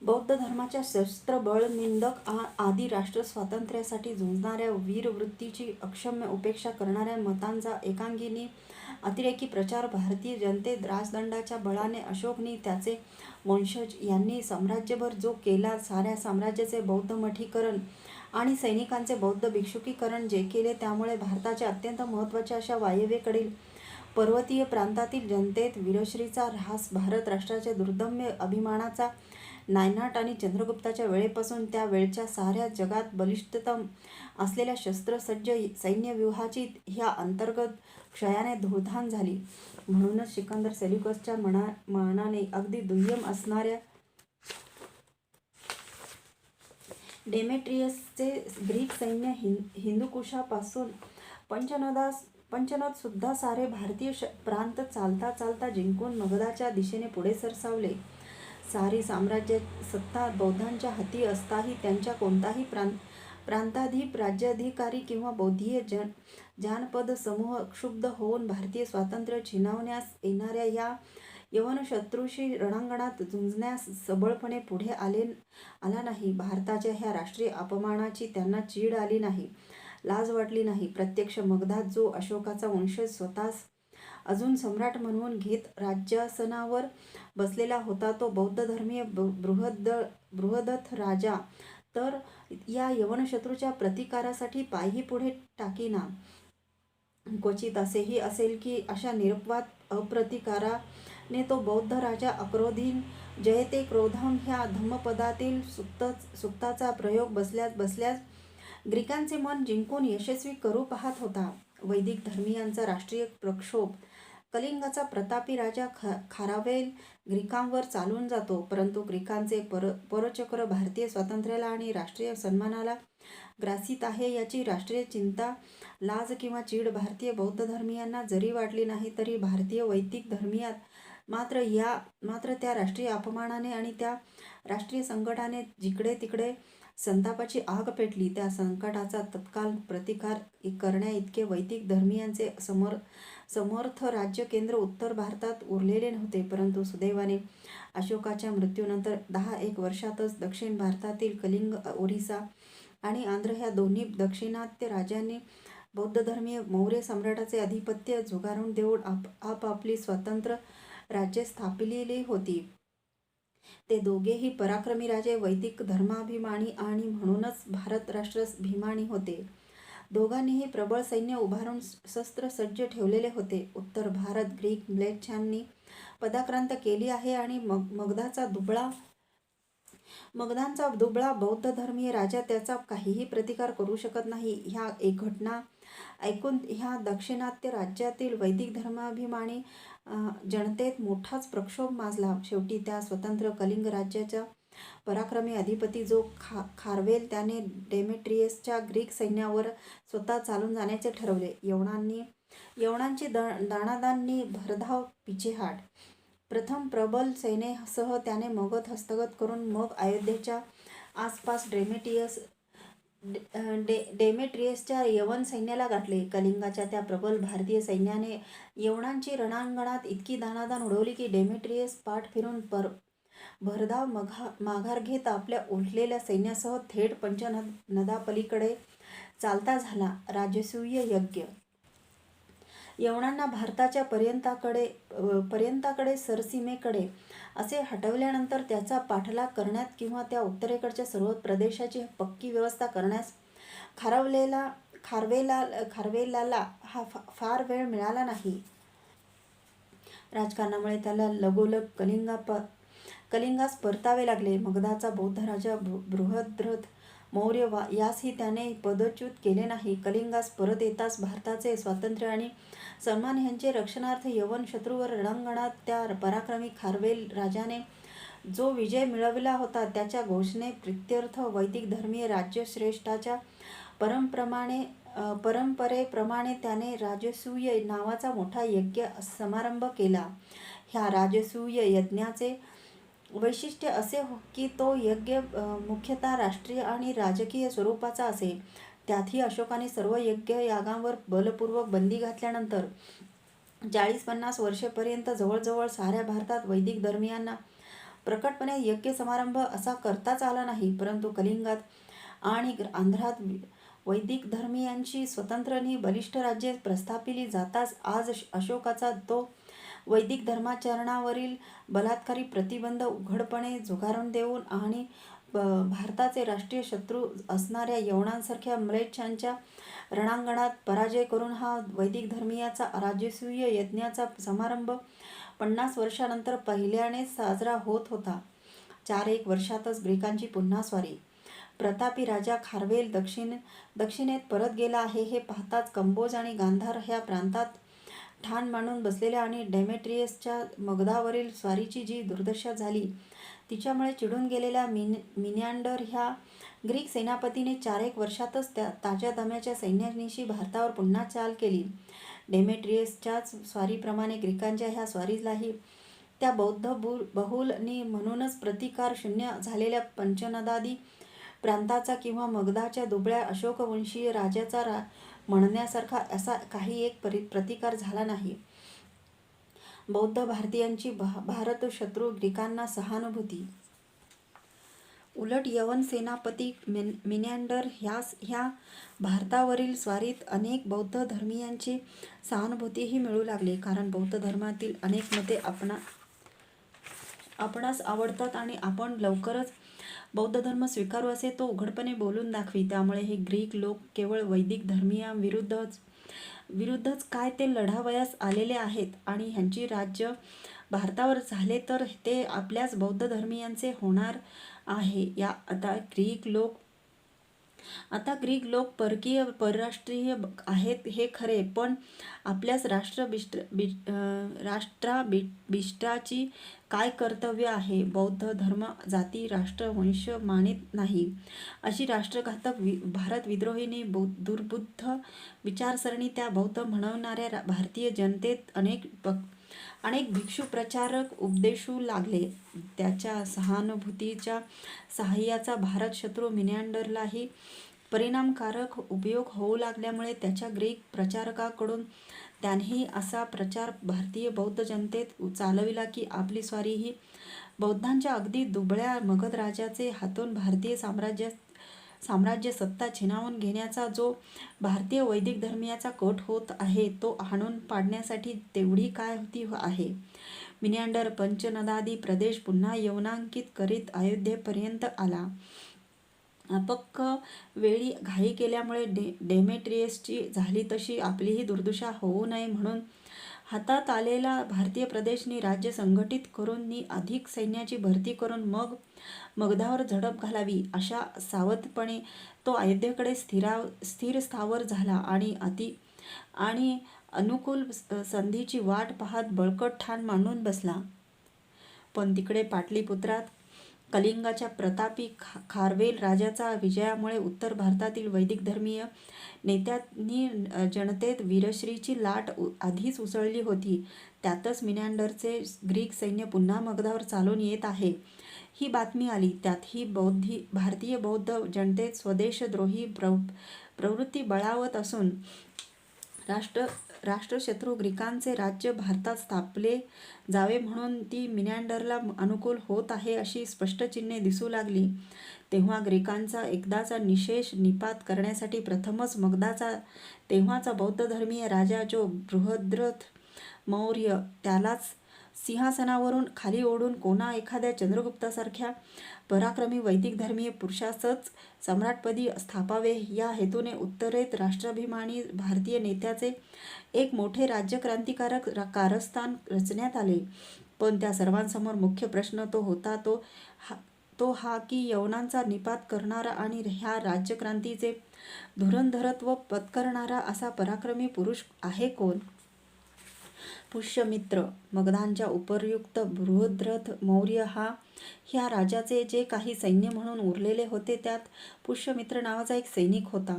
बौद्ध धर्माच्या शस्त्रबळ निंदक आदी राष्ट्र स्वातंत्र्यासाठी झुंजणाऱ्या वीरवृत्तीची अक्षम्य उपेक्षा करणाऱ्या मतांचा एकांगिनी अतिरेकी प्रचार भारतीय जनतेत राजदंडाच्या बळाने अशोकनी त्याचे वंशज यांनी साम्राज्यभर जो केला, साऱ्या साम्राज्याचे बौद्ध मठीकरण आणि सैनिकांचे बौद्ध भिक्षुकीकरण जे केले, त्यामुळे भारताच्या अत्यंत महत्त्वाच्या अशा वायव्येकडील पर्वतीय प्रांतातील जनतेत वीरश्रीचा ऱ्हास, भारत राष्ट्राच्या दुर्दम्य अभिमानाचा नायनाट आणि चंद्रगुप्ताच्या वेळेपासून त्या वेळच्या साऱ्या जगात बलिष्ठतम असलेल्या शस्त्रसज्ज सैन्यव्यूहाची ह्या अंतर्गत क्षयाने धूळधाण झाली. म्हणूनच सिकंदर सेल्युकसच्या मनाने अगदी दुय्यम असणाऱ्या डेमेट्रियसचे ग्रीक सैन्य हिंदुकुशापासून पंचनद सुद्धा सारे भारतीय प्रांत चालता चालता जिंकून मगधाच्या दिशेने पुढे सरसावले. सारी साम्राज्य सत्ता बौद्धांच्या हाती असताही त्यांच्या कोणताही प्रांताधीप, राज्याधिकारी किंवा बौद्धीय जानपद समूह क्षुब्ध होऊन भारतीय स्वातंत्र्य छिनावण्यास येणाऱ्या या यवन शत्रूशी रणांगणात झुंजण्यास सबळपणे पुढे आला नाही. भारताच्या ह्या राष्ट्रीय अपमानाची त्यांना चीड आली नाही, लाज वाटली नाही. प्रत्यक्ष मगधात जो अशोकाचा वंशज स्वतःस अजून सम्राट म्हणून घेत राज्यासनावर बसलेला होता, तो बौद्ध धर्मीय बृहदथ राजा तर या यवनशत्रूच्या प्रतिकारासाठी पायही पुढे टाकीना. क्वचित असेही असेल की अशा निरपवाद अप्रतिकाराने तो बौद्ध राजा अक्रोधीन जयते क्रोधम ह्या धम्मपदातील सुक्ताचा प्रयोग बसल्यास ग्रीकांचे मन जिंकून यशस्वी करू पाहत होता. वैदिक धर्मीयांचा राष्ट्रीय प्रक्षोभ, कलिंगाचा प्रतापी राजा खारावेल ग्रीकांवर चालून जातो, परंतु ग्रीकांचे परचक्र भारतीय स्वातंत्र्याला आणि राष्ट्रीय सन्मानाला ग्रासित आहे याची राष्ट्रीय चिंता, लाज किंवा चीड भारतीय बौद्ध धर्मीयांना जरी वाटली नाही, तरी भारतीय वैदिक धर्मीयात मात्र त्या राष्ट्रीय अपमानाने आणि त्या राष्ट्रीय संकटाने जिकडे तिकडे संतापाची आग पेटली. त्या संकटाचा तत्काल प्रतिकार करण्या इतके वैदिक धर्मीयांचे समर्थ राज्य केंद्र उत्तर भारतात उरलेले नव्हते. परंतु सुदैवाने अशोकाच्या मृत्यूनंतर 10-1 वर्षातच दक्षिण भारतातील कलिंग, ओरिसा आणि आंध्र ह्या दोन्ही दाक्षिणात्य राज्यांनी बौद्ध धर्मीय मौर्य सम्राटाचे अधिपत्य झुगारून देऊन आपापली स्वतंत्र राज्ये स्थापिलेली होती. ते दोघेही पराक्रमी राजे वैदिक धर्माभिमानी आणि म्हणूनच भारत राष्ट्राभिमानी होते. दोघांनीही प्रबळ सैन्य उभारून शस्त्रसज्ज ठेवलेले होते. उत्तर भारत ग्रीक म्लेच्छांनी पदाक्रांत केली आहे आणि मगधांचा दुबळा बौद्ध धर्मीय राजा त्याचा काहीही प्रतिकार करू शकत नाही. ह्या एक घटना ऐकून ह्या दाक्षिणात्य राज्यातील वैदिक धर्माभिमानी जनतेत मोठाच प्रक्षोभ माजला. शेवटी त्या स्वतंत्र कलिंग राज्याचा पराक्रमी अधिपती जो खारवेल त्याने डेमेट्रियसच्या ग्रीक सैन्यावर स्वतः चालून जाण्याचे ठरवले. यवनांची दाणादाणनी भरधाव पिछेहाट. प्रथम प्रबल सेनेसह त्याने मगध हस्तगत करून मग अयोध्येच्या आसपास डेमेट्रियसच्या यवन सैन्याला गाठले. कलिंगाच्या त्या प्रबल भारतीय सैन्याने यवनांची रणांगणात इतकी दाणादाण उडवली की डेमेट्रियस पाठ फिरून भरधाव माघार घेत आपल्या उलटलेल्या सैन्यासह थेट पंचनदापलीकडे चालता झाला. राजसूय यज्ञ. यवनांना भारताच्या पर्यंताकडे सरसीमेकडे असे हटवल्यानंतर त्याचा पाठलाग करण्यात किंवा त्या उत्तरेकडच्या सर्व प्रदेशाची पक्की व्यवस्था करण्यास खारवेलाला हा फार वेळ मिळाला नाही. राजकारणामुळे त्याला लगोलग कलिंगास परतावे लागले. मगधाचा बौद्ध राजा बृहद्रथ मौर्य यासही त्याने पदच्युत केले नाही. कलिंगास परत येताच भारताचे स्वातंत्र्य आणि सन्मान ह्यांचे रक्षणार्थ यवन शत्रूवर रणांगणात त्या पराक्रमी खारवेल राजाने जो विजय मिळविला होता, त्याच्या घोषणे प्रित्यर्थ वैदिक धर्मीय राज्यश्रेष्ठाच्या परंपरेप्रमाणे त्याने राजसूय नावाचा मोठा यज्ञ समारंभ केला. ह्या राजसूय यज्ञाचे वैशिष्ट्य असे की तो यज्ञ मुख्यतः राष्ट्रीय आणि राजकीय स्वरूपाचा असे. त्यातही अशोकाने सर्व यज्ञयागांवर बलपूर्वक बंदी घातल्यानंतर 40-50 वर्षेपर्यंत जवळजवळ साऱ्या भारतात वैदिक धर्मीयांना प्रकटपणे यज्ञ समारंभ असा करताच आला नाही. परंतु कलिंगात आणि आंध्रात वैदिक धर्मीयांची स्वतंत्र आणि बलिष्ठ राज्ये प्रस्थापिली जाताच आज अशोकाचा तो वैदिक धर्माचरणावरील बलात्कारी प्रतिबंध उघडपणे झुगारून देऊन आणि भारताचे राष्ट्रीय शत्रू असणाऱ्या यवनांसारख्या म्लेच्छांच्या रणांगणात पराजय करून हा वैदिक धर्मीयाचा राजसूय यज्ञाचा समारंभ 50 वर्षानंतर पहिल्यानेच साजरा होत होता. 4-1 वर्षातच ग्रीकांची पुन्हा स्वारी. प्रतापी राजा खारवेल दक्षिणेत परत गेला आहे हे पाहताच कंबोज आणि गांधार ह्या प्रांतात ठाण मांडून बसलेल्या आणि डेमेट्रियसच्या मगधावरील स्वारीची जी दुर्दशा झाली तिच्यामुळे चिडून गेलेल्या मिनॅंडर ह्या ग्रीक सेनापतीने 4-1 वर्षातच त्या ताज्या दम्याच्या सैन्यानिशी भारतावर पुन्हा चाल केली. डेमेट्रियसच्याच स्वारीप्रमाणे ग्रीकांच्या ह्या स्वारीलाही त्या बौद्ध बहुल आणि म्हणूनच प्रतिकार शून्य झालेल्या पंचनदादी प्रांताचा किंवा मगधाच्या दुबळ्या अशोकवंशीय राजाचा म्हणण्यासारखा असा काही एक प्रतिकार झाला नाही. बौद्ध भारतीयांची भारत शत्रू ग्रीकांना सहानुभूती. उलट यवन सेनापती मिनॅंडर ह्या भारतावरील स्वारीत अनेक बौद्ध धर्मीयांची सहानुभूतीही मिळू लागली. कारण बौद्ध धर्मातील अनेक मते आपणास आवडतात आणि आपण लवकरच बौद्ध धर्म स्वीकारू असे तो उघडपणे बोलून दाखवी. त्यामुळे हे ग्रीक लोक केवळ वैदिक धर्मीयांविरुद्धच काय ते लढावयास आलेले आहेत आणि ह्यांची राज्य भारतावर झाले तर ते आपल्याच बौद्ध धर्मीयांचे होणार आहे. आता ग्रीक लोक परकीय परराष्ट्रीय आहेत हे खरे, पण आपल्याच राष्ट्राभिष्टाची काय कर्तव्य आहे? बौद्ध धर्म जाती राष्ट्र वंश मानित नाही अशी राष्ट्रघातक भारत विद्रोहिणी दुर्बुद्ध विचारसरणी त्या बौद्ध म्हणवणाऱ्या भारतीय जनतेत अनेक भिक्षू प्रचारक उपदेशू लागले. त्याच्या सहानुभूतीच्या साहाय्याचा भारत शत्रू मिनॅंडरलाही परिणामकारक उपयोग होऊ लागल्यामुळे त्याच्या ग्रीक प्रचारकाकडून त्यानेही असा प्रचार भारतीय बौद्ध जनतेत चालविला की आपली स्वारी ही बौद्धांच्या अगदी दुबळ्या मगध राजाचे हातून भारतीय साम्राज्य सत्ता छिनावून घेण्याचा जो भारतीय वैदिक धर्मीयाचा कट होत आहे तो हाणून पाडण्यासाठी तेवढी काय होती आहे. मिनॅंडर पंचनदादी प्रदेश पुन्हा यवनांकित करीत अयोध्येपर्यंत आला. अपक्क वेळी घाई केल्यामुळे डेमेट्रियसची झाली तशी आपलीही दुर्दशा होऊ नये म्हणून हातात आलेला भारतीय प्रदेशनी राज्य संघटित करून नी अधिक सैन्याची भरती करून मग मगधावर झडप घालावी अशा सावधपणे तो अयोध्येकडे स्थिर-स्थावर झाला आणि अनुकूल संधीची वाट पाहत बळकट ठाण मांडून बसला. पण तिकडे पाटलीपुत्रात कलिंगाच्या प्रतापी खारवेल राजाचा विजयामुळे उत्तर भारतातील वैदिक धर्मीय नेत्यांनी जनतेत वीरश्रीची लाट आधीच उसळली होती. त्यातच मिनॅंडरचे ग्रीक सैन्य पुन्हा मगधावर चालून येत आहे ही बातमी आली. त्यातही भारतीय बौद्ध जनतेत स्वदेशद्रोही प्रवृत्ती बळावत असून राष्ट्रशत्रू ग्रीकांचे राज्य भारतात स्थापले जावे म्हणून ती मिनॅंडरला अनुकूल होत आहे अशी स्पष्ट चिन्हे दिसू लागली. तेव्हा ग्रीकांचा एकदाचा निःशेष निपात करण्यासाठी प्रथमच मगधाचा तेव्हाचा बौद्ध धर्मीय राजा जो बृहद्रथ मौर्य त्यालाच सिंहासनावरून खाली ओढून कोणा एखाद्या चंद्रगुप्तासारख्या पराक्रमी वैदिक धर्मीय पुरुषासच सम्राटपदी स्थापावे या हेतूने उत्तरेत राष्ट्राभिमानी भारतीय नेत्याचे एक मोठे राज्यक्रांतिकारक कारस्थान रचण्यात आले. पण त्या सर्वांसमोर मुख्य प्रश्न तो होता तो हा की यवनांचा निपात करणारा आणि ह्या राज्यक्रांतीचे धुरंधरत्व पत्करणारा असा पराक्रमी पुरुष आहे कोण? पुष्यमित्र. मगधांच्या उपर्युक्त बृहद्रथ मौर्य ह्या राजाचे जे काही सैन्य म्हणून उरलेले होते त्यात पुष्यमित्र नावाचा एक सैनिक होता.